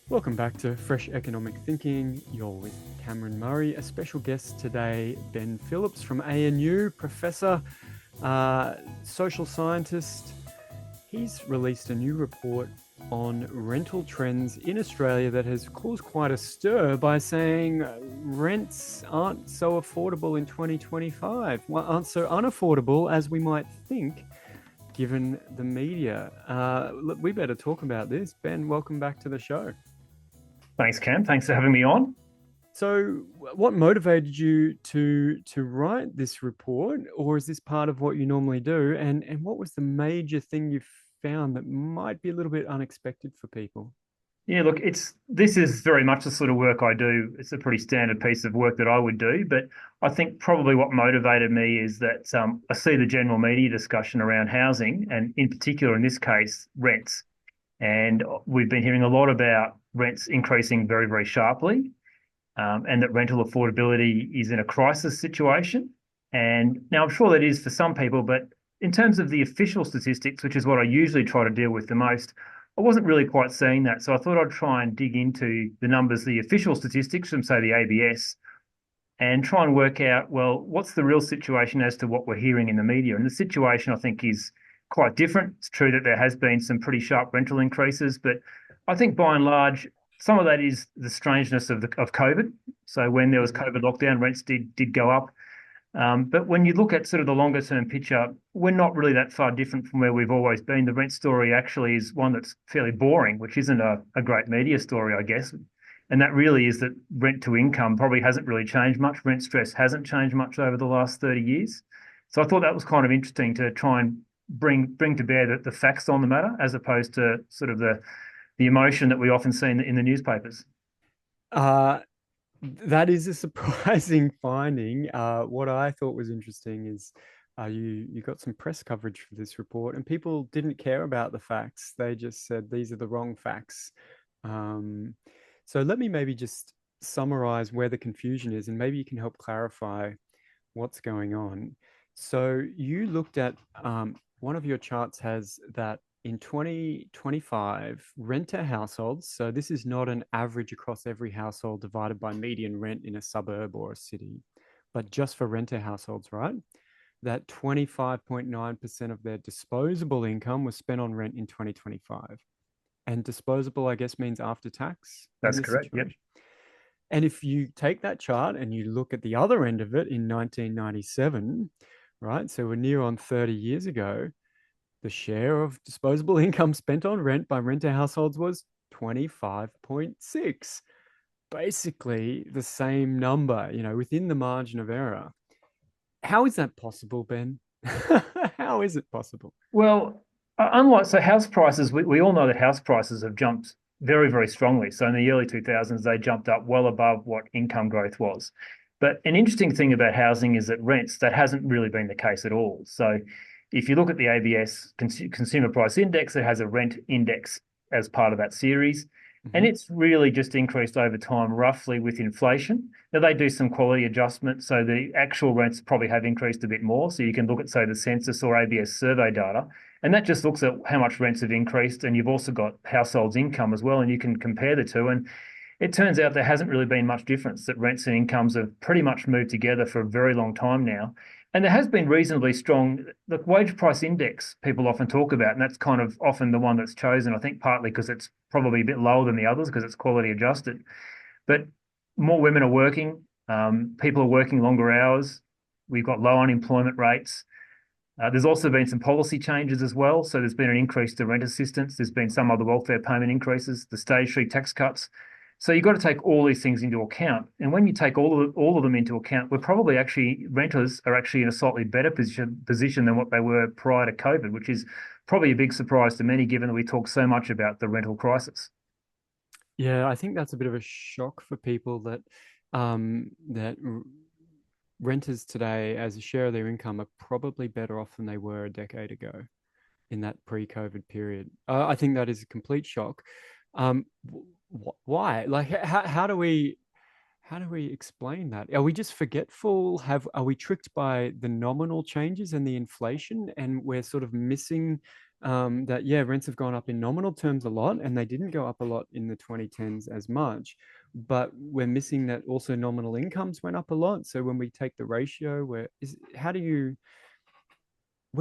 Welcome back to Fresh Economic Thinking. You're with Cameron Murray. A special guest today, Ben Phillips from ANU, professor, social scientist. He's released a new report on rental trends in Australia that has caused quite a stir by saying rents aren't so affordable in 2025, aren't so unaffordable as we might think, given the media. Look, we better talk about this. Ben, welcome back to the show. Thanks, Cam. Thanks for having me on. So, what motivated you to write this report, or is this part of what you normally do? And what was the major thing you found that might be a little bit unexpected for people? Yeah, look, this is very much the sort of work I do. It's a pretty standard piece of work that I would do, but I think probably what motivated me is that I see the general media discussion around housing, and in particular, in this case, rents. And we've been hearing a lot about rents increasing very, very sharply, and that rental affordability is in a crisis situation. And now I'm sure that is for some people, but in terms of the official statistics, which is what I usually try to deal with the most, I wasn't really quite seeing that. So I thought I'd try and dig into the numbers, the official statistics from, say, the ABS, and try and work out, well, what's the real situation as to what we're hearing in the media? And the situation, I think, is quite different. It's true that there has been some pretty sharp rental increases, but I think by and large, some of that is the strangeness of COVID. So when there was Mhm. COVID lockdown, rents did go up. But when you look at sort of the longer term picture, we're not really that far different from where we've always been. The rent story actually is one that's fairly boring, which isn't a great media story, I guess. And that really is that rent to income probably hasn't really changed much. Rent stress hasn't changed much over the last 30 years. So I thought that was kind of interesting to try and bring to bear the facts on the matter as opposed to sort of the emotion that we often see in the newspapers. Uh, that is a surprising finding. What I thought was interesting is you got some press coverage for this report, and people didn't care about the facts. They just said these are the wrong facts. Um, so let me maybe just summarize where the confusion is, and maybe you can help clarify what's going on. So you looked at one of your charts has that in 2025, renter households, so this is not an average across every household divided by median rent in a suburb or a city, but just for renter households, right? That 25.9% of their disposable income was spent on rent in 2025. And disposable, I guess, means after tax in That's this correct. Yep. situation. And if you take that chart and you look at the other end of it in 1997, right? So we're near on 30 years ago, the share of disposable income spent on rent by renter households was 25.6. Basically the same number, within the margin of error. How is that possible, Ben? How is it possible? Well, unlike so house prices, we all know that house prices have jumped very, very strongly. So in the early 2000s, they jumped up well above what income growth was. But an interesting thing about housing is that rents, that hasn't really been the case at all. So if you look at the ABS Consumer Price Index, it has a rent index as part of that series. And Mhm. it's really just increased over time, roughly with inflation. Now, they do some quality adjustment, so the actual rents probably have increased a bit more. So you can look at, say, the census or ABS survey data, and that just looks at how much rents have increased. And you've also got households' income as well, and you can compare the two. And it turns out there hasn't really been much difference, that rents and incomes have pretty much moved together for a very long time now. And there has been reasonably strong, the wage price index people often talk about, and that's kind of often the one that's chosen, I think partly because it's probably a bit lower than the others because it's quality adjusted. But more women are working, people are working longer hours, we've got low unemployment rates. There's also been some policy changes as well. So there's been an increase to rent assistance. There's been some other welfare payment increases, the stage three tax cuts. So you've got to take all these things into account. And when you take all of them into account, we're probably actually renters are actually in a slightly better position than what they were prior to COVID, which is probably a big surprise to many, given that we talk so much about the rental crisis. Yeah, I think that's a bit of a shock for people that renters today, as a share of their income, are probably better off than they were a decade ago in that pre-COVID period. I think that is a complete shock. Why? Like, how do we explain that? Are we just forgetful? Are we tricked by the nominal changes and the inflation, and we're sort of missing that yeah, rents have gone up in nominal terms a lot, and they didn't go up a lot in the 2010s as much. But we're missing that also nominal incomes went up a lot. So when we take the ratio, where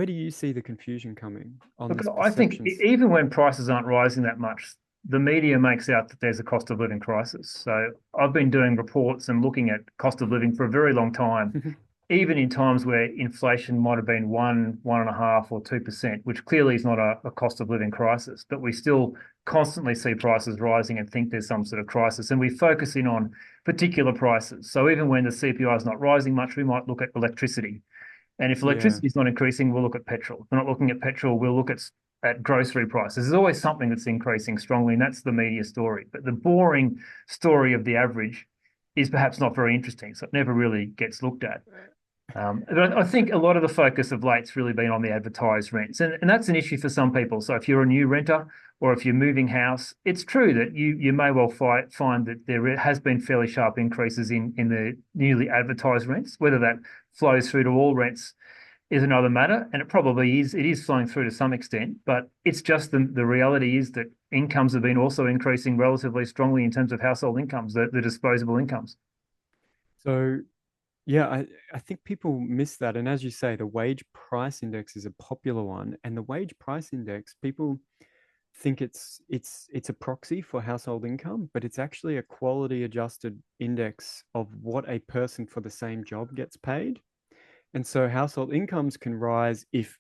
do you see the confusion coming on Look, this I think perceptions? even when prices aren't rising that much, the media makes out that there's a cost of living crisis. So I've been doing reports and looking at cost of living for a very long time, even in times where inflation might have been 1.5, or 2%, which clearly is not a cost of living crisis, but we still constantly see prices rising and think there's some sort of crisis. And we focus in on particular prices. So even when the CPI is not rising much, we might look at electricity. And if Yeah. electricity is not increasing, we'll look at petrol. If we're not looking at petrol, we'll look at grocery prices. There's always something that's increasing strongly, and that's the media story. But the boring story of the average is perhaps not very interesting, so it never really gets looked at. But I think a lot of the focus of late's really been on the advertised rents, and that's an issue for some people. So if you're a new renter or if you're moving house, it's true that you may well find that there has been fairly sharp increases in the newly advertised rents. Whether that flows through to all rents is another matter, and it probably is. It is flowing through to some extent, but it's just the reality is that incomes have been also increasing relatively strongly in terms of household incomes, the disposable incomes. So yeah, I think people miss that. And as you say, the wage price index is a popular one. And the wage price index, people think it's a proxy for household income, but it's actually a quality adjusted index of what a person for the same job gets paid. And so household incomes can rise if,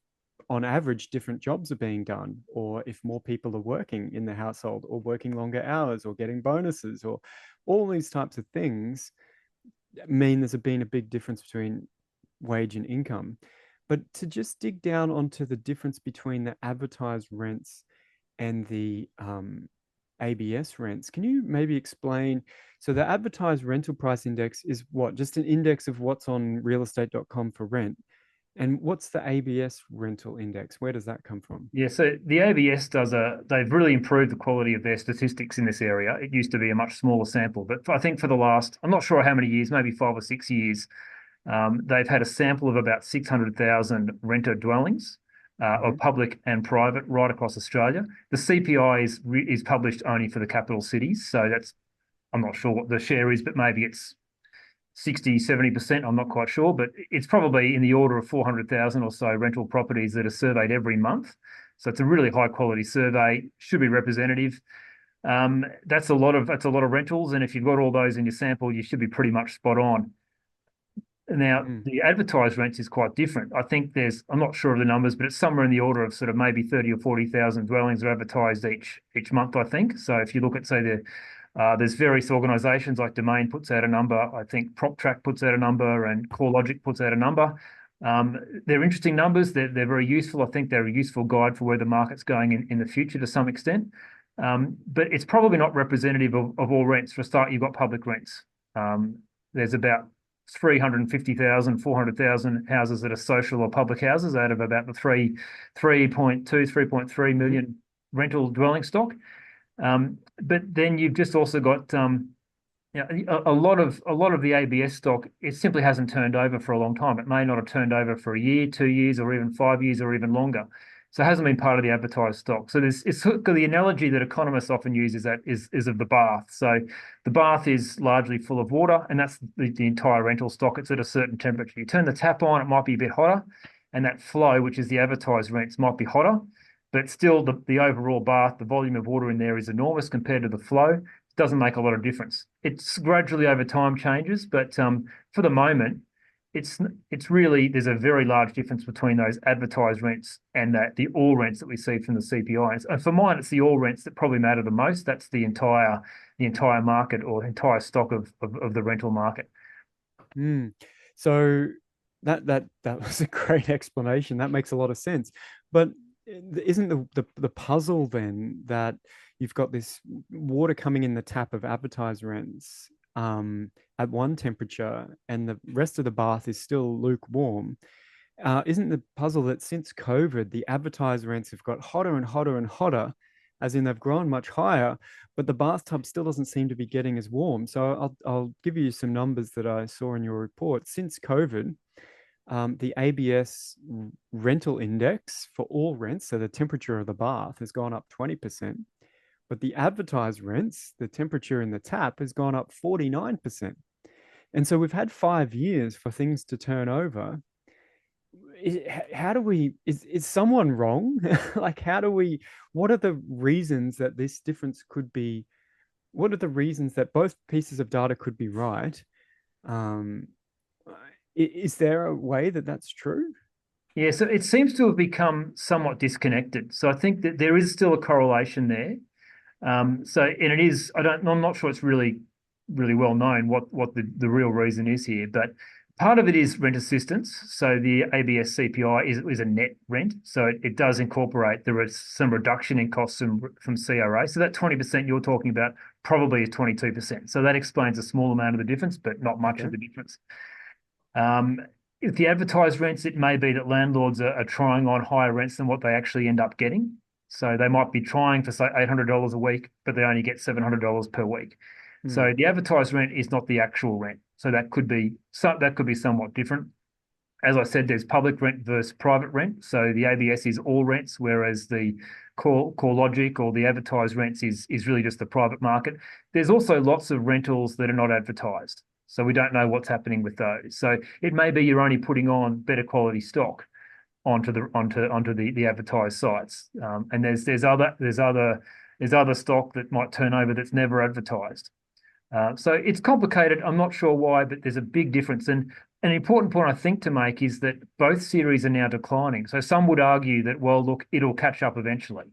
on average, different jobs are being done, or if more people are working in the household, or working longer hours, or getting bonuses, or all these types of things mean there's been a big difference between wage and income. But to just dig down onto the difference between the advertised rents and the ABS rents, can you maybe explain? So the advertised rental price index is what? Just an index of what's on realestate.com for rent. And what's the ABS rental index? Where does that come from? Yeah, so the ABS they've really improved the quality of their statistics in this area. It used to be a much smaller sample, but I think for the last, I'm not sure how many years, maybe 5 or 6 years, they've had a sample of about 600,000 renter dwellings, of Mhm. public and private right across Australia. The CPI is published only for the capital cities, so that's, I'm not sure what the share is, but maybe it's 60, 70%. I'm not quite sure, but it's probably in the order of 400,000 or so rental properties that are surveyed every month. So it's a really high quality survey, should be representative. That's a lot of rentals, and if you've got all those in your sample, you should be pretty much spot on. Now, Mm. the advertised rents is quite different. I think I'm not sure of the numbers, but it's somewhere in the order of sort of maybe 30 or 40,000 dwellings are advertised each month, I think. So if you look at, say, there's various organisations like Domain puts out a number, I think PropTrack puts out a number, and CoreLogic puts out a number. They're interesting numbers. They're very useful. I think they're a useful guide for where the market's going in the future to some extent. But it's probably not representative of all rents. For a start, you've got public rents. There's about 350,000, 400,000 houses that are social or public houses out of about the 3.3 Mhm. million rental dwelling stock. But then you've just also got a lot of the ABS stock. It simply hasn't turned over for a long time. It may not have turned over for a year, 2 years, or even 5 years, or even longer. So it hasn't been part of the advertised stock. So it's sort of the analogy that economists often use is of the bath. So the bath is largely full of water, and that's the entire rental stock. It's at a certain temperature. You turn the tap on, it might be a bit hotter, and that flow, which is the advertised rents, might be hotter. But still, the overall bath, the volume of water in there is enormous compared to the flow. Doesn't make a lot of difference. It's gradually over time changes, but for the moment, it's really, there's a very large difference between those advertised rents and the all rents that we see from the CPI. And for mine, it's the all rents that probably matter the most. That's the entire market, or entire stock of the rental market. Mm. So that was a great explanation. That makes a lot of sense. But isn't the puzzle then that you've got this water coming in the tap of advertised rents at one temperature, and the rest of the bath is still lukewarm? Isn't the puzzle that since COVID, the advertised rents have got hotter and hotter and hotter, as in they've grown much higher, but the bathtub still doesn't seem to be getting as warm. So I'll give you some numbers that I saw in your report. Since COVID, the ABS rental index for all rents, so the temperature of the bath, has gone up 20%. But the advertised rents, the temperature in the tap, has gone up 49%. And so we've had 5 years for things to turn over. How do we, is someone wrong? Like, how do we, what are the reasons that this difference could be? What are the reasons that both pieces of data could be right? Um, is there a way that that's true? Yeah, so it seems to have become somewhat disconnected. So I think that there is still a correlation there. And it is, I'm not sure it's really well known what the real reason is here, but part of it is rent assistance. So the ABS CPI is a net rent. So it does incorporate there is some reduction in costs from CRA. So that 20% you're talking about probably is 22%. So that explains a small amount of the difference, but not much Okay. of the difference. Um, if the advertised rents, it may be that landlords are trying on higher rents than what they actually end up getting. So they might be trying for say $800 a week, but they only get $700 per week. Hmm. So the advertised rent is not the actual rent. So that could be somewhat different. As I said, there's public rent versus private rent. So the ABS is all rents, whereas the CoreLogic or the advertised rents is really just the private market. There's also lots of rentals that are not advertised. So we don't know what's happening with those. So it may be you're only putting on better quality stock onto the advertised sites. And there's other stock that might turn over that's never advertised. So it's complicated. I'm not sure why, but there's a big difference. And an important point I think to make is that both series are now declining. So some would argue that, well, look, it'll catch up eventually.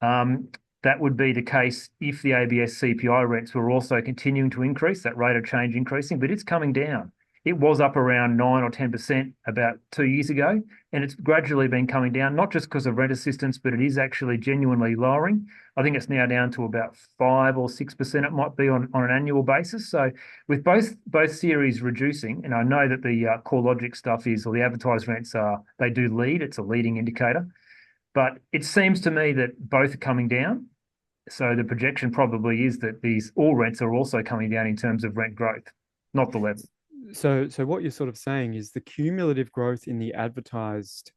Um, that would be the case if the ABS CPI rents were also continuing to increase, that rate of change increasing, but it's coming down. It was up around 9 or 10% about 2 years ago, and it's gradually been coming down, not just because of rent assistance, but it is actually genuinely lowering. I think it's now down to about 5 or 6% it might be on an annual basis. So with both series reducing, and I know that the CoreLogic stuff is, or the advertised rents are, they do lead, it's a leading indicator. But it seems to me that both are coming down. So the projection probably is that these all rents are also coming down in terms of rent growth, not the level. So what you're sort of saying is the cumulative growth in the advertised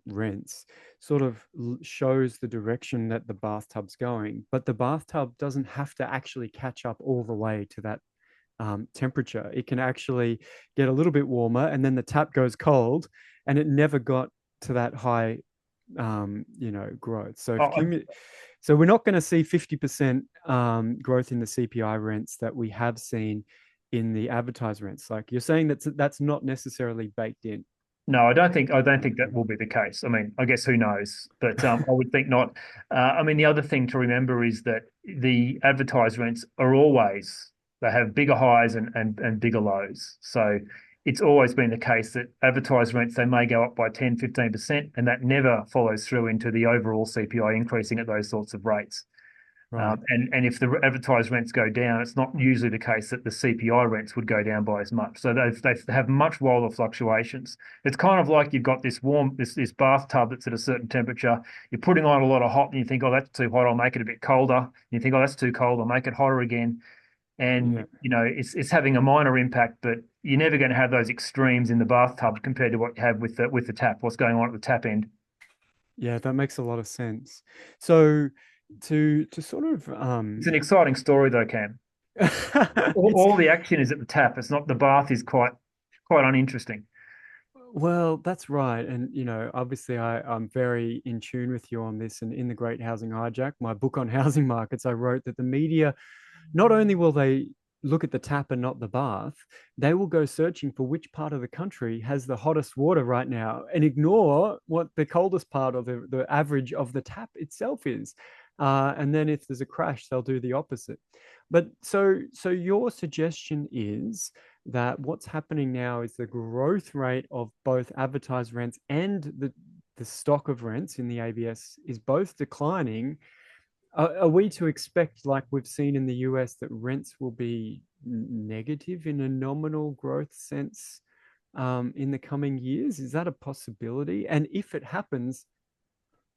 rents sort of shows the direction that the bathtub's going, but the bathtub doesn't have to actually catch up all the way to that temperature. It can actually get a little bit warmer, and then the tap goes cold, and it never got to that high, growth. So if Oh, so we're not going to see 50% growth in the CPI rents that we have seen in the advertised rents. Like you're saying that's not necessarily baked in. no, I don't think that will be the case. I mean, I guess who knows, but I would think not. I mean, the other thing to remember is that the advertised rents are always they have bigger highs and bigger lows. So it's always been the case that advertised rents they may go up by 10, 15%, and that never follows through into the overall CPI increasing at those sorts of rates. Right. And if the advertised rents go down, it's not usually the case that the CPI rents would go down by as much. So they have much wilder fluctuations. It's kind of like you've got this bathtub that's at a certain temperature. You're putting on a lot of hot, and you think, oh, that's too hot. I'll make it a bit colder. And you think, oh, that's too cold. I'll make it hotter again. And Yeah. it's having a minor impact, but you're never going to have those extremes in the bathtub compared to what you have with the tap. What's going on at the tap end? Yeah, that makes a lot of sense. So to sort of It's an exciting story, though, Cam. it's All the action is at the tap. It's not the bath is quite uninteresting. well, that's right. And obviously I'm very in tune with you on this. And in The Great Housing Hijack, my book on housing markets, I wrote that the media, not only will they look at the tap and not the bath, they will go searching for which part of the country has the hottest water right now and ignore what the coldest part of the average of the tap itself is. And then if there's a crash, they'll do the opposite. But so your suggestion is that what's happening now is the growth rate of both advertised rents and the stock of rents in the ABS is both declining. Are we to expect, like we've seen in the US, that rents will be negative in a nominal growth sense in the coming years? Is that a possibility? And if it happens,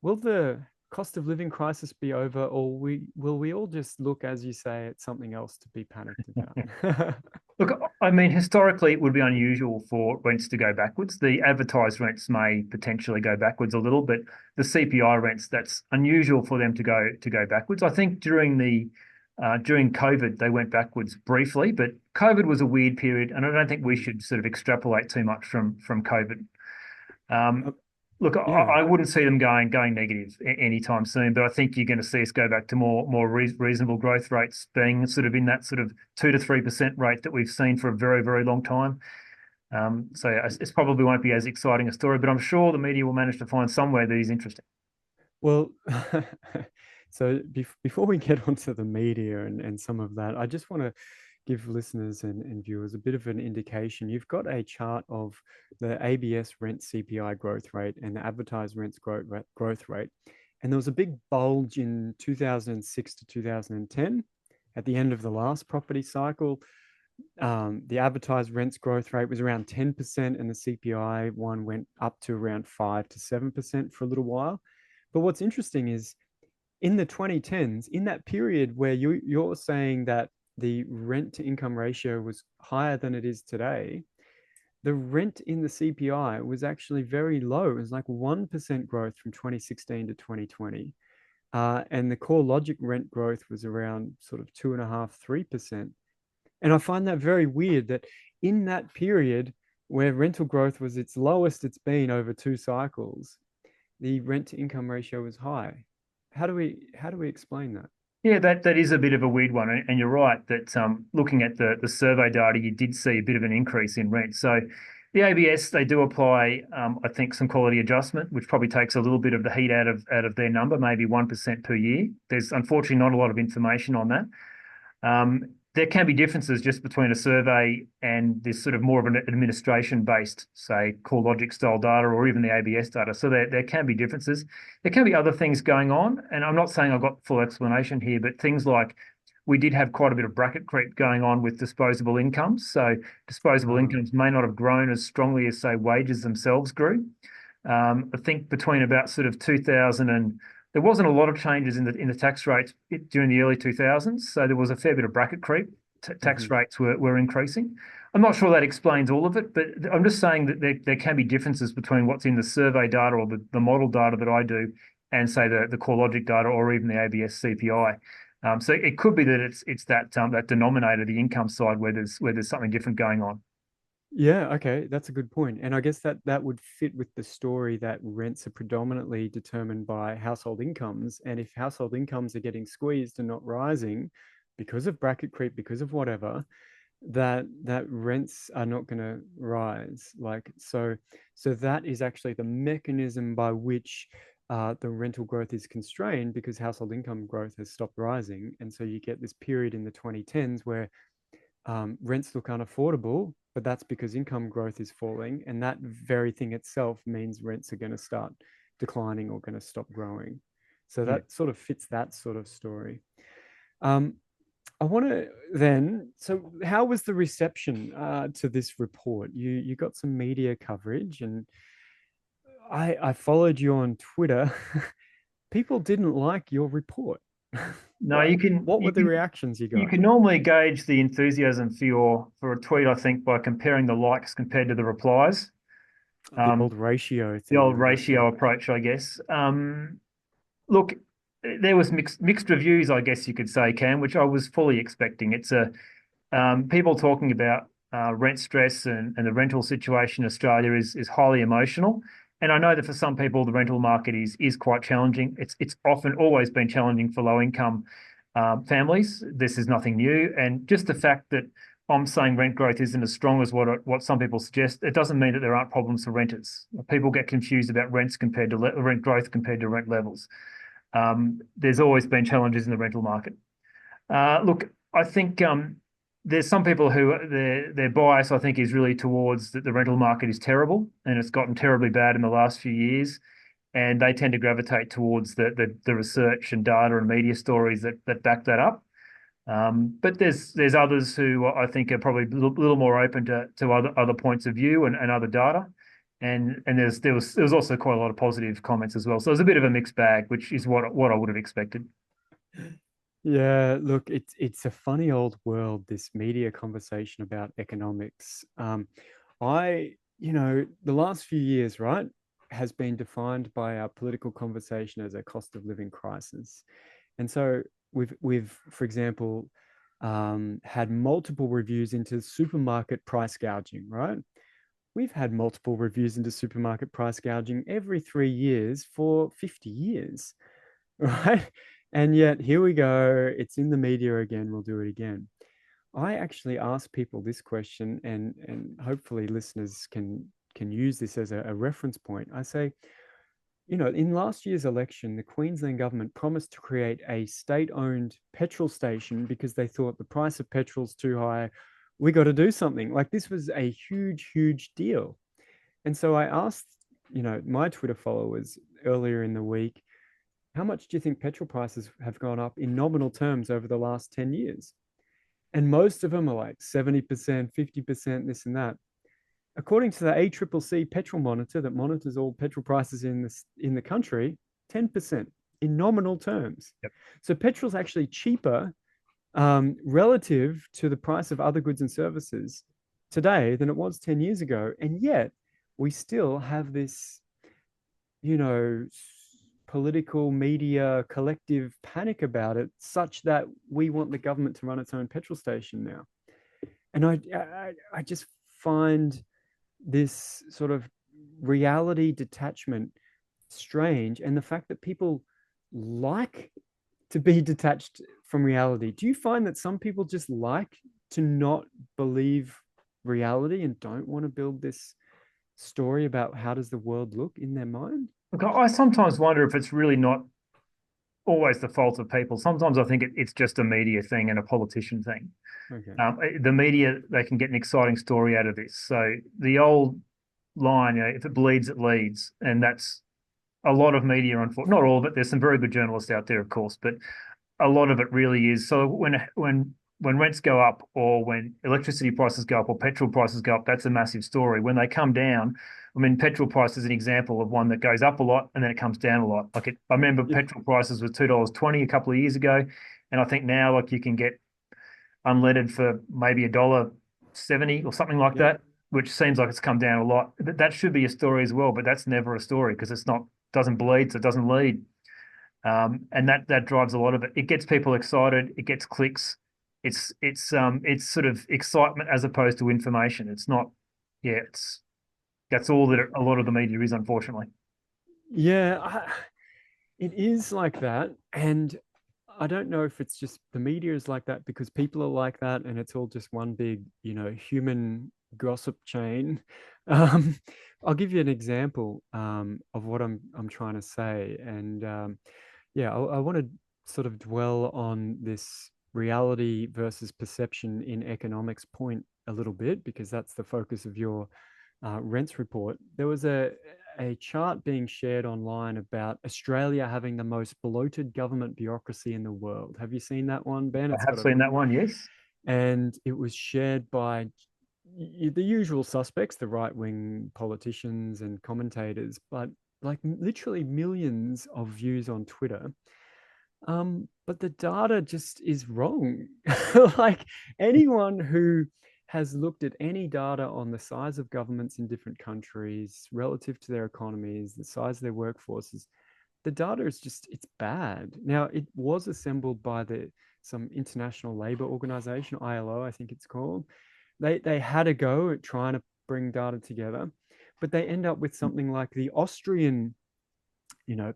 will the cost of living crisis be over, or will we all just look, as you say, at something else to be panicked about? Look, I mean, historically, it would be unusual for rents to go backwards. The advertised rents may potentially go backwards a little, but the CPI rents, that's unusual for them to go backwards. I think during COVID, they went backwards briefly, but COVID was a weird period, and I don't think we should sort of extrapolate too much from COVID. Uh, Um, Look, yeah. I wouldn't see them going negative anytime soon, but I think you're going to see us go back to more reasonable growth rates, being sort of in that sort of 2 to 3% rate that we've seen for a very long time. So yeah, it's probably won't be as exciting a story, but I'm sure the media will manage to find somewhere that is interesting. Well, so before we get onto the media and some of that, I just want to give listeners and viewers a bit of an indication. You've got a chart of the ABS rent CPI growth rate and the advertised rents growth rate. And there was a big bulge in 2006 to 2010 at the end of the last property cycle. The advertised rents growth rate was around 10%, and the CPI one went up to around 5 to 7% for a little while. But what's interesting is in the 2010s, in that period where you're saying that the rent to income ratio was higher than it is today, the rent in the CPI was actually very low. It was like 1% growth from 2016 to 2020. And the core logic rent growth was around sort of 2.5, 3%. And I find that very weird that in that period where rental growth was its lowest it's been over two cycles, the rent to income ratio was high. How do we explain that? Yeah, that is a bit of a weird one, and you're right that looking at the survey data, you did see a bit of an increase in rent. So the ABS, they do apply, I think, some quality adjustment, which probably takes a little bit of the heat out of their number, maybe 1% per year. There's unfortunately not a lot of information on that. There can be differences just between a survey and this sort of more of an administration-based, say, CoreLogic style data or even the ABS data. So there can be differences. There can be other things going on, and I'm not saying I've got full explanation here, but things like we did have quite a bit of bracket creep going on with disposable incomes. So disposable Uh, incomes may not have grown as strongly as, say, wages themselves grew. I think between about sort of 2000 and there wasn't a lot of changes in the tax rates during the early 2000s, so there was a fair bit of bracket creep. Tax mhm. rates were increasing. I'm not sure that explains all of it, but I'm just saying that there can be differences between what's in the survey data or the model data that I do and say the CoreLogic data or even the ABS CPI. So it could be that it's that denominator, the income side, where there's something different going on. Yeah, okay, that's a good point. And I guess that would fit with the story that rents are predominantly determined by household incomes. And if household incomes are getting squeezed and not rising because of bracket creep, because of whatever, that rents are not going to rise. So that is actually the mechanism by which the rental growth is constrained because household income growth has stopped rising. And so you get this period in the 2010s where rents look unaffordable, but that's because income growth is falling. And that very thing itself means rents are going to start declining or going to stop growing. So Yeah. that sort of fits that sort of story. Um, I want to then, so how was the reception to this report? You got some media coverage, and I followed you on Twitter. People didn't like your report. No, What you can what were you the can reactions you you got? can normally gauge the enthusiasm for a tweet, I think, by comparing the likes compared to the replies. The Um, old ratio the thing, old right? ratio approach, I guess. Look, there was mixed reviews, I guess you could say, Cam, which I was fully expecting. It's a people talking about rent stress and the rental situation in Australia is highly emotional. And I know that for some people, the rental market is quite challenging. It's often always been challenging for low income families. This is nothing new. And just the fact that I'm saying rent growth isn't as strong as what some people suggest, it doesn't mean that there aren't problems for renters. People get confused about rents compared to rent growth compared to rent levels. There's always been challenges in the rental market. Look, I think there's some people who their bias, I think, is really towards that the rental market is terrible and it's gotten terribly bad in the last few years, and they tend to gravitate towards the research and data and media stories that back that up. But there's others who I think are probably a little more open to other points of view and other data. And there was also quite a lot of positive comments as well. So it was a bit of a mixed bag, which is what I would have expected. Yeah, look, it's a funny old world, this media conversation about economics. The last few years, right, has been defined by our political conversation as a cost of living crisis. And so for example, had multiple reviews into supermarket price gouging, right? We've had multiple reviews into supermarket price gouging every 3 years for 50 years, right? And yet here we go. It's in the media again. We'll do it again. I actually ask people this question, and hopefully listeners can use this as a reference point. I say, in last year's election, the Queensland government promised to create a state-owned petrol station because they thought the price of petrol's too high. We got to do something. Like this was a huge, huge deal. And so I asked, my Twitter followers earlier in the week, how much do you think petrol prices have gone up in nominal terms over the last 10 years? And most of them are like 70%, 50%, this and that. According to the ACCC petrol monitor that monitors all petrol prices in the country, 10% in nominal terms. Yep. So petrol's actually cheaper relative to the price of other goods and services today than it was 10 years ago. And yet we still have this, you know, political media collective panic about it, such that we want the government to run its own petrol station now. And I just find this sort of reality detachment strange, and the fact that people like to be detached from reality. Do you find that some people just like to not believe reality and don't want to build this story about how does the world look in their mind? Look, I sometimes wonder if it's really not always the fault of people. Sometimes I think it's just a media thing and a politician thing. Okay. The media, they can get an exciting story out of this. So the old line, if it bleeds, it leads. And that's a lot of media, unfortunately, not all of it. There's some very good journalists out there, of course, but a lot of it really is. So when rents go up, or when electricity prices go up, or petrol prices go up, that's a massive story. When they come down, I mean, petrol price is an example of one that goes up a lot and then it comes down a lot. I remember Yeah. petrol prices were $2.20 a couple of years ago, and I think now you can get unleaded for maybe $1.70 or something like Yeah. that, which seems like it's come down a lot. That should be a story as well, but that's never a story because it's not doesn't bleed, so it doesn't lead. And that drives a lot of it. It gets people excited. It gets clicks. It's sort of excitement as opposed to information. It's not. Yeah, that's all that a lot of the media is, unfortunately. Yeah, it is like that. And I don't know if it's just the media is like that because people are like that and it's all just one big, human gossip chain. Um, I'll give you an example of what I'm trying to say. And yeah, I want to sort of dwell on this reality versus perception in economics point a little bit because that's the focus of your rents report. There was a chart being shared online about Australia having the most bloated government bureaucracy in the world. Have you seen that one, Ben? I It's have got a, seen that one. Yes. and it was shared by the usual suspects, the right wing politicians and commentators, but like literally millions of views on Twitter. But the data just is wrong. Like anyone who has looked at any data on the size of governments in different countries relative to their economies, the size of their workforces, the data is just it's bad. Now it was assembled by the some international labor organization, ILO, I think it's called. They had a go at trying to bring data together, but they end up with something like the Austrian,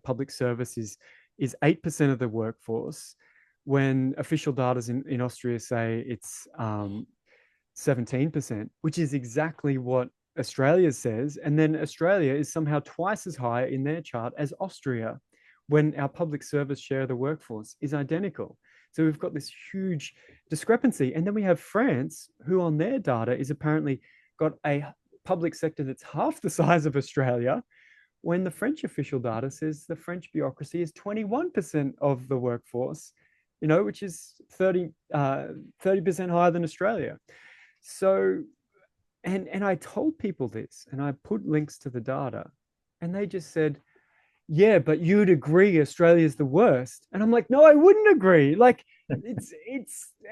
public service is 8% of the workforce, when official data in Austria say it's 17%, which is exactly what Australia says. And then Australia is somehow twice as high in their chart as Austria, when our public service share of the workforce is identical. So we've got this huge discrepancy. And then we have France, who on their data is apparently got a public sector that's half the size of Australia, when the French official data says the French bureaucracy is 21% of the workforce, which is 30% higher than Australia. So And I told people this, and I put links to the data, and they just said, yeah, but you'd agree Australia's the worst. And I'm like, no, I wouldn't agree. Like, it's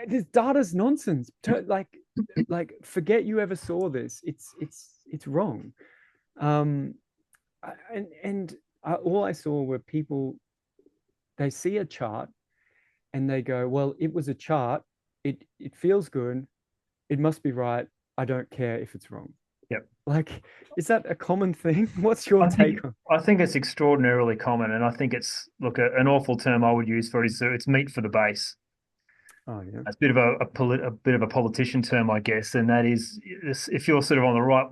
this data's nonsense. Like, forget you ever saw this. It's wrong. Um, and all I saw were people. They see a chart and they go, well, it was a chart. It feels good. It must be right. I don't care if it's wrong. Yep. Like, is that a common thing? What's your I think take on? I think it's extraordinarily common, and I think it's look an awful term I would use for it is it's meat for the base. Oh yeah. It's a bit of a bit of a politician term, I guess, and that is if you're sort of on the right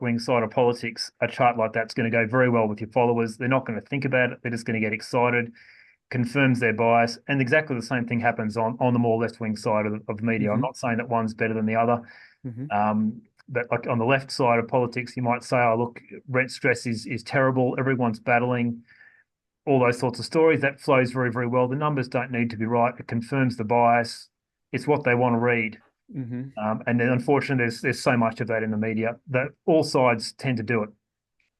wing side of politics, a chart like that's going to go very well with your followers. They're not going to think about it; they're just going to get excited, confirms their bias, and exactly the same thing happens on the more left wing side of media. I'm Mm-hmm. not saying that one's better than the other, Mm-hmm. but like on the left side of politics, you might say, "Oh, look, rent stress is terrible. Everyone's battling." All those sorts of stories that flows very, very well. The numbers don't need to be right. It confirms the bias. It's what they want to read. Mm-hmm. And then, unfortunately, there's so much of that in the media that all sides tend to do it.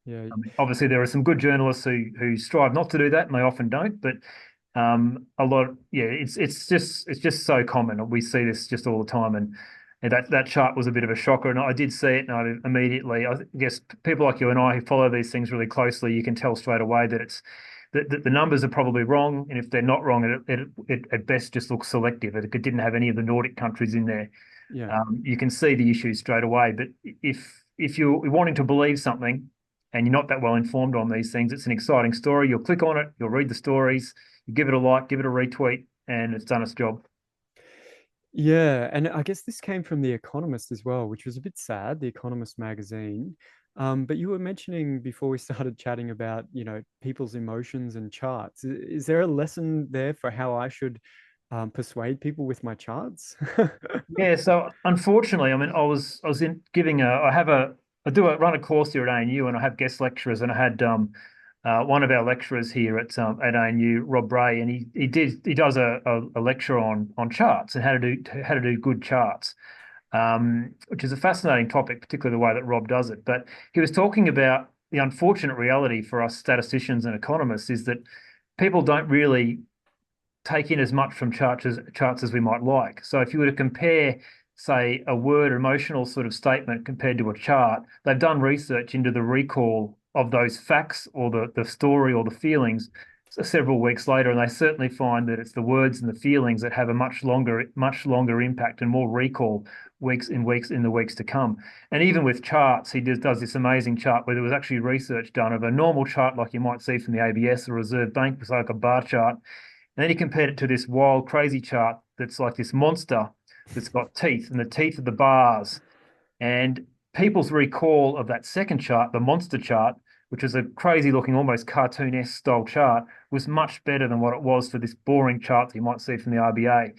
Yeah. I mean, obviously, there are some good journalists who strive not to do that, and they often don't. But a lot, yeah, it's just so common. We see this just all the time, and that chart was a bit of a shocker. And I did see it, and I immediately, I guess, people like you and I who follow these things really closely, you can tell straight away that it's that the numbers are probably wrong, and if they're not wrong, it at best just looks selective. It didn't have any of the Nordic countries in there. Yeah. You can see the issues straight away. But if you're wanting to believe something and you're not that well informed on these things, it's an exciting story. You'll click on it, you'll read the stories, you give it a like, give it a retweet, and it's done its job. Yeah, and I guess this came from The Economist as well, which was a bit sad, The Economist magazine. But you were mentioning before we started chatting about, people's emotions and charts. Is there a lesson there for how I should persuade people with my charts? Yeah, so unfortunately, I mean, I was in giving a I have a I do a run a course here at ANU, and I have guest lecturers, and I had one of our lecturers here at ANU, Rob Bray, and he does a lecture on charts and how to do good charts, which is a fascinating topic, particularly the way that Rob does it. But he was talking about the unfortunate reality for us statisticians and economists is that people don't really take in as much from charts as we might like. So if you were to compare, say, a word or emotional sort of statement compared to a chart, they've done research into the recall of those facts or the story or the feelings several weeks later, and they certainly find that it's the words and the feelings that have a much longer impact and more recall weeks in the weeks to come. And even with charts, he does this amazing chart where there was actually research done of a normal chart like you might see from the ABS or Reserve Bank, it's like a bar chart, and then he compared it to this wild, crazy chart that's like this monster that's got teeth, and the teeth are the bars. And people's recall of that second chart, the monster chart, which is a crazy looking, almost cartoon-esque style chart, was much better than what it was for this boring chart that you might see from the RBA.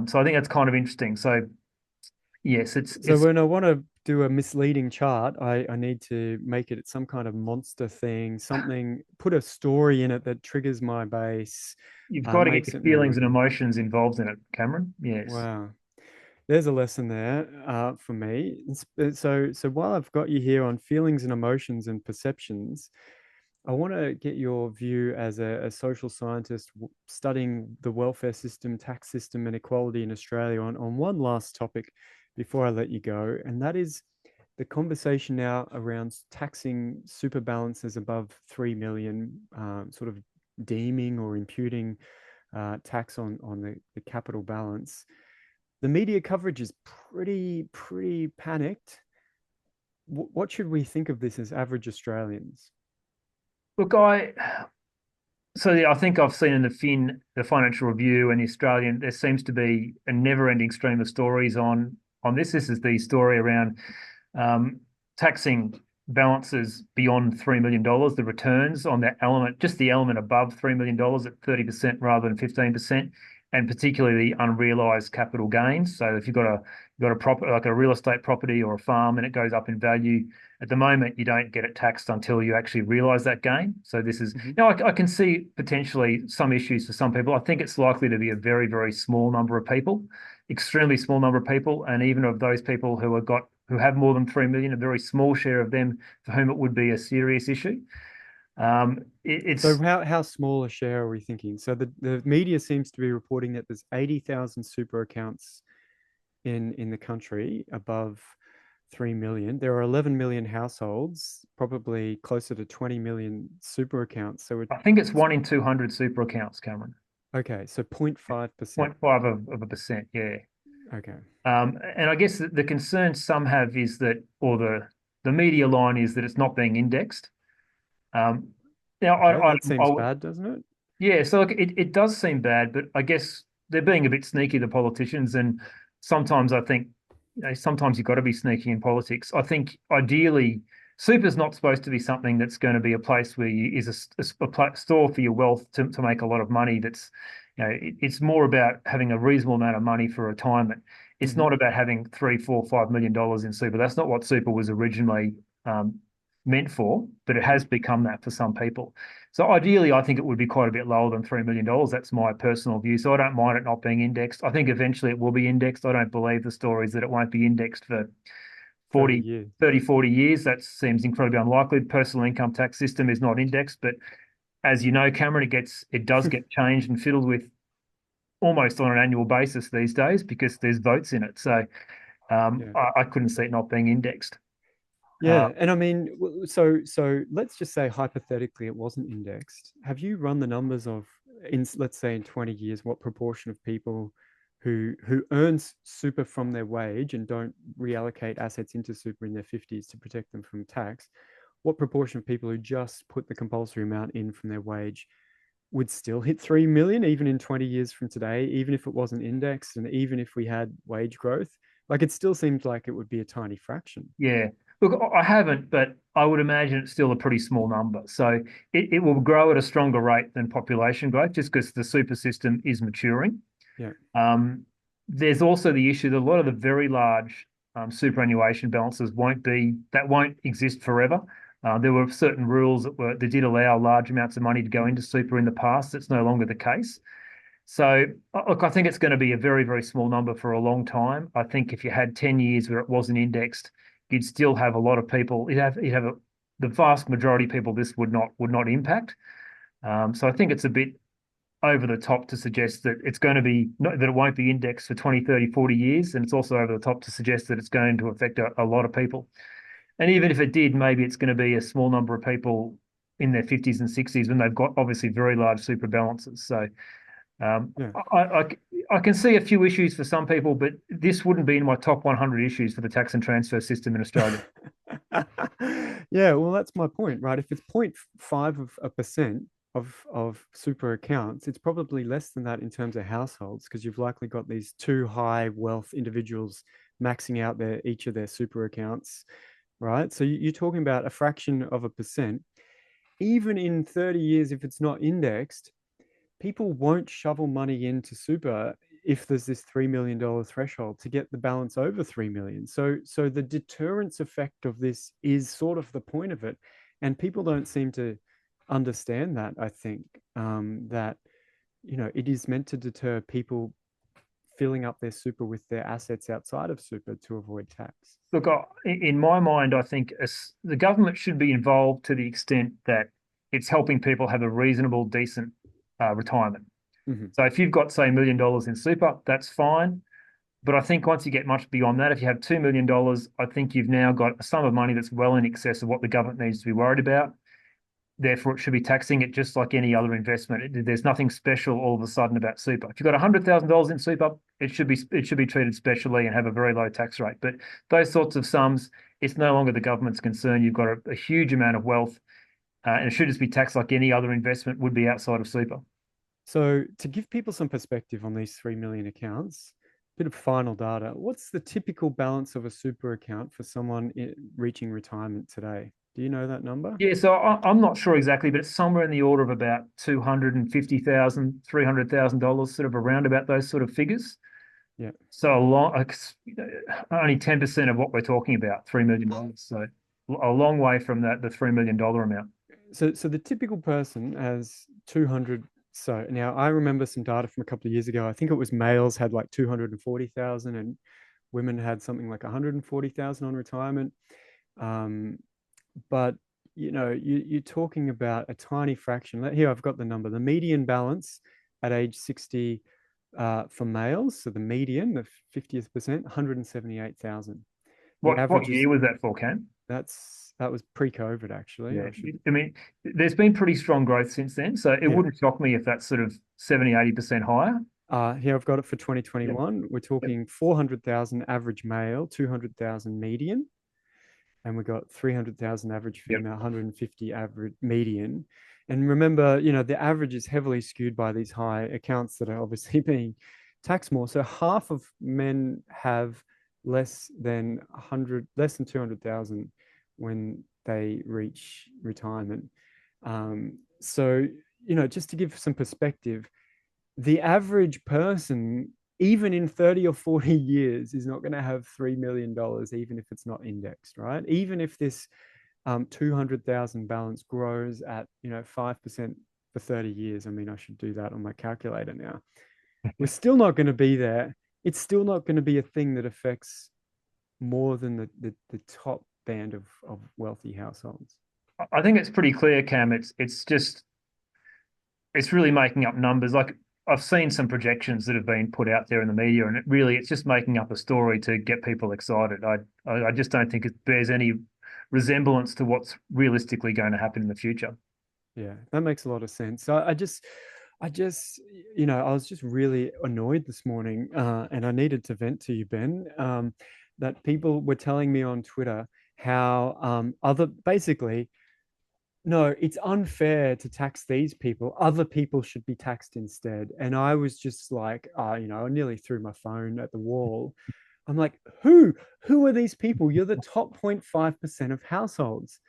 So I think that's kind of interesting. So yes, it's So it's when I want to do a misleading chart, I need to make it some kind of monster thing, something, put a story in it that triggers my base, you've got to get makes your it feelings and memorable. emotions involved in it, Cameron. Yes. Wow. There's a lesson there for me. So while I've got you here on feelings and emotions and perceptions, I want to get your view as a social scientist studying the welfare system, tax system, and equality in Australia on one last topic before I let you go, and that is the conversation now around taxing super balances above 3 million, sort of deeming or imputing tax on the capital balance. The media coverage is pretty panicked. What should we think of this as average Australians? Look, yeah, I think I've seen in the Financial Review and the Australian, there seems to be a never-ending stream of stories on this. This is the story around um, taxing balances beyond $3 million, the returns on that element, just the element above $3 million at 30% rather than 15%, and particularly the unrealized capital gains. So if you've got a property like a real estate property or a farm and it goes up in value, at the moment you don't get it taxed until you actually realize that gain. So this is Mhm. now I can see potentially some issues for some people. I think it's likely to be a very, very small number of people, extremely small number of people, and even of those people who have got who have more than 3 million, a very small share of them for whom it would be a serious issue. So It's how small a share are we thinking? So the media seems to be reporting that there's 80,000 super accounts in the country above 3 million. There are 11 million households, probably closer to 20 million super accounts. So I think it's 1 in 200 super accounts, Cameron. okay, so 0.5%. 0.5 of a percent, yeah. Okay. And I guess the concern some have is that, or the media line is that it's not being indexed. Um, now, Okay, that seems bad, doesn't it? yeah, so look, it does seem bad, but I guess they're being a bit sneaky, the politicians, and sometimes I think, sometimes you've got to be sneaky in politics. I think ideally, super's not supposed to be something that's going to be a place where you is store for your wealth to make a lot of money. That's, it's more about having a reasonable amount of money for retirement. It's Hmm. not about having 3, 4, 5 million dollars in super. That's not what super was originally meant for, but it has become that for some people. So ideally, I think it would be quite a bit lower than $3 million. That's my personal view. So I don't mind it not being indexed. I think eventually it will be indexed. I don't believe the stories that it won't be indexed for 30 40, years. 30, 40 years. That seems incredibly unlikely. The personal income tax system is not indexed, but as you know, Cameron, it does get changed and fiddled with almost on an annual basis these days because there's votes in it. So Yeah. I couldn't see it not being indexed. Uh, Yeah, and I mean, so let's just say hypothetically it wasn't indexed. Have you run the numbers of in let's say in 20 years what proportion of people who earns super from their wage and don't reallocate assets into super in their 50s to protect them from tax, what proportion of people who just put the compulsory amount in from their wage would still hit 3 million even in 20 years from today, even if it wasn't indexed and even if we had wage growth? Like it still seems like it would be a tiny fraction. Yeah. Look, I haven't, but I would imagine it's still a pretty small number. So it will grow at a stronger rate than population growth just because the super system is maturing. Yeah. Um, there's also the issue that a lot of the very large superannuation balances won't exist forever. There were certain rules that did allow large amounts of money to go into super in the past. It's no longer the case. So, look, I think it's going to be a very, very small number for a long time. I think if you had 10 years where it wasn't indexed, you'd still have a lot of people. The vast majority of people this would not impact. So I think it's a bit over the top to suggest that it's going to be that it won't be indexed for 20, 30, 40 years. And it's also over the top to suggest that it's going to affect a lot of people. And even if it did, maybe it's going to be a small number of people in their 50s and 60s when they've got obviously very large super balances. So um, Yeah. I can see a few issues for some people, but this wouldn't be in my top 100 issues for the tax and transfer system in Australia. Yeah, well, that's my point, right? If it's 0.5 of a percent of super accounts, it's probably less than that in terms of households because you've likely got these two high wealth individuals maxing out each of their super accounts, right? So you're talking about a fraction of a percent. Even in 30 years, if it's not indexed, people won't shovel money into super if there's this $3 million threshold to get the balance over 3 million. So the deterrence effect of this is sort of the point of it. And people don't seem to understand that, I think, that, it is meant to deter people filling up their super with their assets outside of super to avoid tax. Look, in my mind, I think the government should be involved to the extent that it's helping people have a reasonable, decent retirement. Mhm. So if you've got, say, $1 million in super, that's fine. But I think once you get much beyond that, if you have $2 million, I think you've now got a sum of money that's well in excess of what the government needs to be worried about. Therefore, it should be taxing it just like any other investment. There's nothing special all of a sudden about super. If you've got $100,000 in super, it should be treated specially and have a very low tax rate. But those sorts of sums, it's no longer the government's concern. You've got a huge amount of wealth, and it should just be taxed like any other investment would be outside of super. So to give people some perspective on these 3 million accounts, bit of final data, what's the typical balance of a super account for someone reaching retirement today? Do you know that number? Yeah, so I'm not sure exactly, but it's somewhere in the order of about 250,000, $300,000, sort of around about those sort of figures. Yeah. So only 10% of what we're talking about, $3 million. So a long way from the $3 million amount. So the typical person has 200. So now I remember some data from a couple of years ago. I think it was males had like 240,000 and Women had something like 140,000 on retirement. Um, but you're talking about a tiny fraction. Here, I've got the number. The median balance at age 60 for males, so the median, the 50th percent, 178,000. The What average is year was that for, Cam? that was pre-COVID, actually. Yeah, I should. I mean, there's been pretty strong growth since then, so it Yeah. wouldn't shock me if that's sort of 70, 80% higher. Here I've got it for Yep. 2021. We're Yep. talking 400,000 average male, 200,000 median, and we got 300,000 average Yep. female, 150 average median. And remember, the average is heavily skewed by these high accounts that are obviously being taxed more. So half of men have less than 200,000 when they reach retirement. So, just to give some perspective, the average person, even in 30 or 40 years, is not going to have $3 million, even if it's not indexed, right? Even if this 200,000 balance grows at, 5% for 30 years. I mean, I should do that on my calculator now. We're still not going to be there. It's still not going to be a thing that affects more than the top band of wealthy households. I think it's pretty clear, Cam. It's really making up numbers. Like I've seen some projections that have been put out there in the media, and it's just making up a story to get people excited. I just don't think it bears any resemblance to what's realistically going to happen in the future. Yeah, that makes a lot of sense. So I just, I was just really annoyed this morning, and I needed to vent to you, Ben, that people were telling me on Twitter how basically, no, it's unfair to tax these people. Other people should be taxed instead. And I was just like, I nearly threw my phone at the wall. I'm like, who are these people? You're the top 0.5% of households,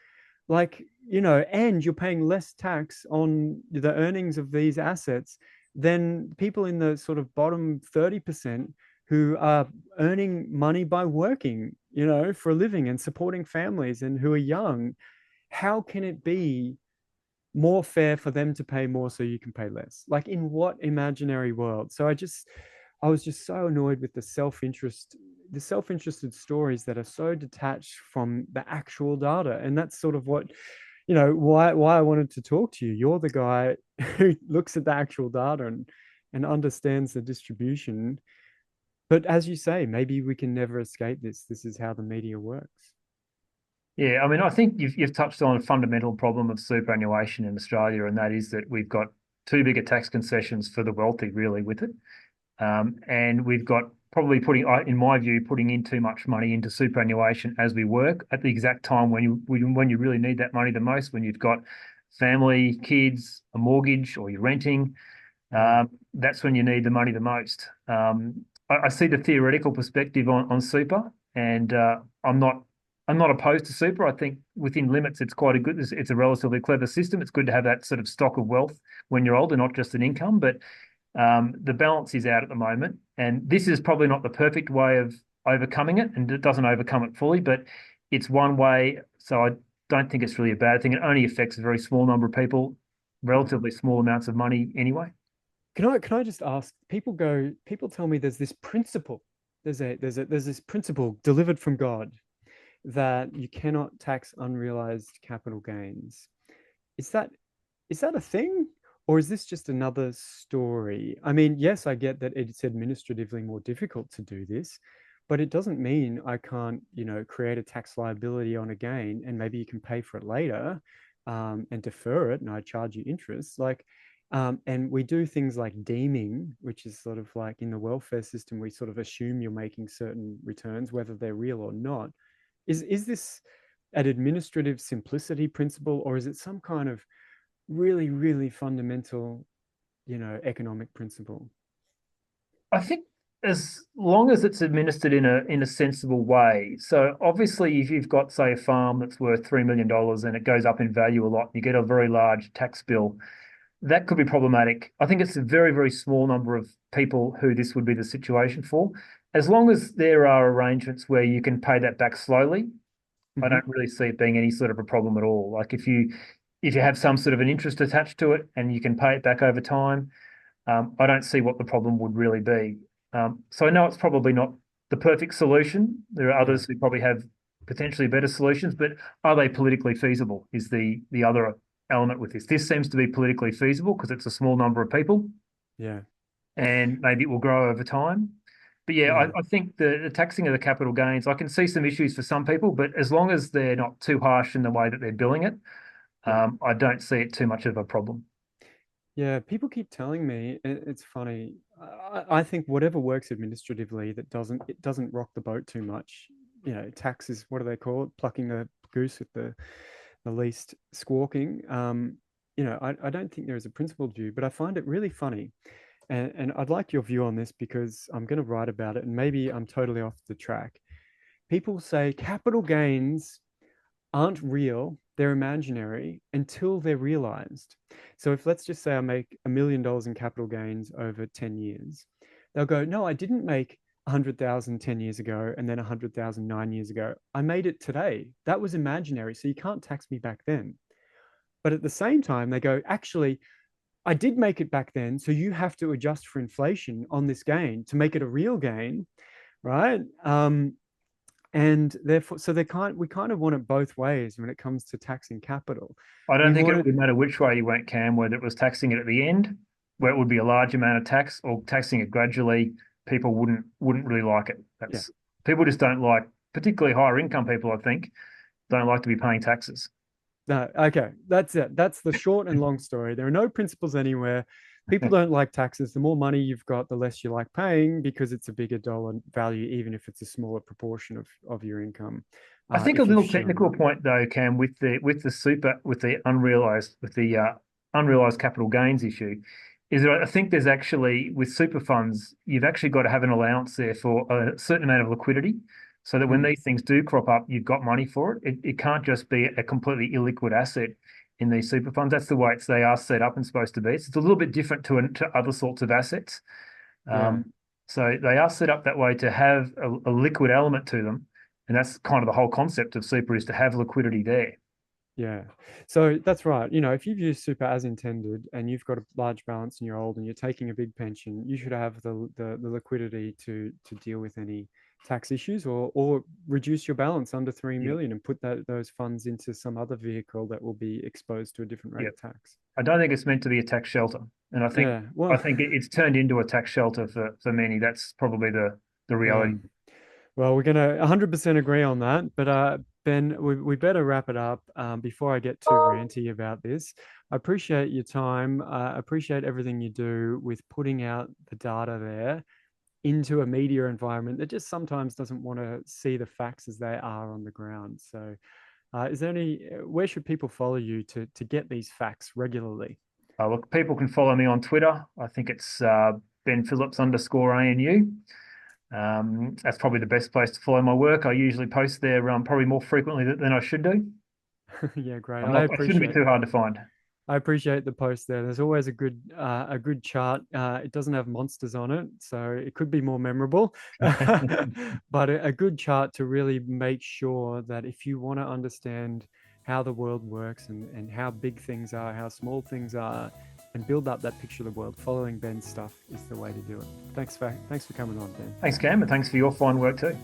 like, and you're paying less tax on the earnings of these assets than people in the sort of bottom 30% who are earning money by working, for a living and supporting families and who are young. How can it be more fair for them to pay more so you can pay less? Like, in what imaginary world? So I was just so annoyed with the self-interested stories that are so detached from the actual data. And that's sort of what, why I wanted to talk to you. You're the guy who looks at the actual data and understands the distribution. But as you say, maybe we can never escape this. This is how the media works. Yeah, I mean, I think you've touched on a fundamental problem of superannuation in Australia, and that is that we've got too big a tax concessions for the wealthy, really, with it. And we've got probably in my view, putting in too much money into superannuation as we work at the exact time when you really need that money the most, when you've got family, kids, a mortgage, or you're renting. Mm. That's when you need the money the most. I see the theoretical perspective on super, and I'm not opposed to super. I think within limits, it's quite a good. It's a relatively clever system. It's good to have that sort of stock of wealth when you're older, not just an income. But the balance is out at the moment, and this is probably not the perfect way of overcoming it, and it doesn't overcome it fully, but it's one way. So I don't think it's really a bad thing. It only affects a very small number of people, Yeah. relatively small amounts of money anyway. Can I just ask, people tell me there's this principle, there's this principle delivered from God that you cannot tax unrealized capital gains. Is that is that a thing? Or is this just another story? I mean, yes, I get that it's administratively more difficult to do this, but it doesn't mean I can't, create a tax liability on a gain and maybe you can pay for it later, and defer it and I charge you interest. Like, and we do things like deeming, which is sort of like in the welfare system, we sort of assume you're making certain returns, whether they're real or not. Is this an administrative simplicity principle, or is it some kind of really, really fundamental, economic principle? I think as long as it's administered in a sensible way. So obviously, if you've got, say, a farm that's worth $3 million and it goes up in value a lot, you get a very large tax bill. That could be problematic. I think it's a very, very small number of people who this would be the situation for. As long as there are arrangements where you can pay that back slowly, I Mm-hmm. don't really see it being any sort of a problem at all. Like if you have some sort of an interest attached to it and you can pay it back over time, I don't see what the problem would really be. So I know it's probably not the perfect solution. There are Yeah. others who probably have potentially better solutions, but are they politically feasible is the other element with this. This seems to be politically feasible because it's a small number of people Yeah. and maybe it will grow over time. But yeah, Yeah. I think the taxing of the capital gains, I can see some issues for some people, but as long as they're not too harsh in the way that they're billing it, Yeah. I don't see it too much of a problem. Yeah, people keep telling me it's funny. I think whatever works administratively that doesn't rock the boat too much. You know, taxes. What do they call it? Plucking the goose with the least squawking. You know, I don't think there is a principled view, but I find it really funny, and I'd like your view on this because I'm going to write about it, and maybe I'm totally off the track. People say capital gains aren't real, they're imaginary until they're realized. So if let's just say I make $1 million in capital gains over 10 years, they'll go, no, I didn't make 100,000 10 years ago and then 100,000 9 years ago. I made it today. That was imaginary. So you can't tax me back then. But at the same time, they go, actually, I did make it back then. So you have to adjust for inflation on this gain to make it a real gain, right? And therefore, so we kind of want it both ways when it comes to taxing capital. I don't We think want it it, would matter which way you went, Cam, whether it was taxing it at the end, where it would be a large amount of tax, or taxing it gradually. People wouldn't really like it. yeah. That's people just don't like, particularly higher income people, I think, don't like to be paying taxes. No, okay, that's it. That's the short and long story. There are no principles anywhere. People don't like taxes. The more money you've got, the less you like paying because it's a bigger dollar value, even if it's a smaller proportion of your income. I think a If you've little shown technical money. point though, Cam, with the unrealized capital gains issue, is that I think there's actually with super funds, you've actually got to have an allowance there for a certain amount of liquidity, so that when Mm, these things do crop up, you've got money for it. It can't just be a completely illiquid asset in these super funds. That's the way they are set up and supposed to be. It's a little bit different to other sorts of assets. yeah. Um, so they are set up that way to have a liquid element to them. And that's kind of the whole concept of super is to have liquidity there. Yeah. So that's right. You know, if you've used super as intended and you've got a large balance and you're old and you're taking a big pension, you should have the liquidity to deal with any tax issues or reduce your balance under 3 Yeah. million and put those funds into some other vehicle that will be exposed to a different rate Yeah. of tax. I don't think it's meant to be a tax shelter. And Yeah. I Well, think it's turned into a tax shelter for many. That's probably the yeah. reality. Well, we're gonna 100% agree on that. But Ben, we better wrap it up before I get too ranty about this. I appreciate your time. I appreciate everything you do with putting out the data there into a media environment that just sometimes doesn't want to see the facts as they are on the ground. So, is there where should people follow you to get these facts regularly? Look, people can follow me on Twitter. I think it's Ben Phillips _ANU. That's probably the best place to follow my work. I usually post there probably more frequently than I should do. Yeah, great. I'm not, I shouldn't be too hard to find. I appreciate the post there. There's always a good chart. It doesn't have monsters on it, so it could be more memorable. But a good chart to really make sure that if you want to understand how the world works and how big things are, how small things are, and build up that picture of the world, following Ben's stuff is the way to do it. Thanks for coming on, Ben. Thanks, Cam, and thanks for your fine work too.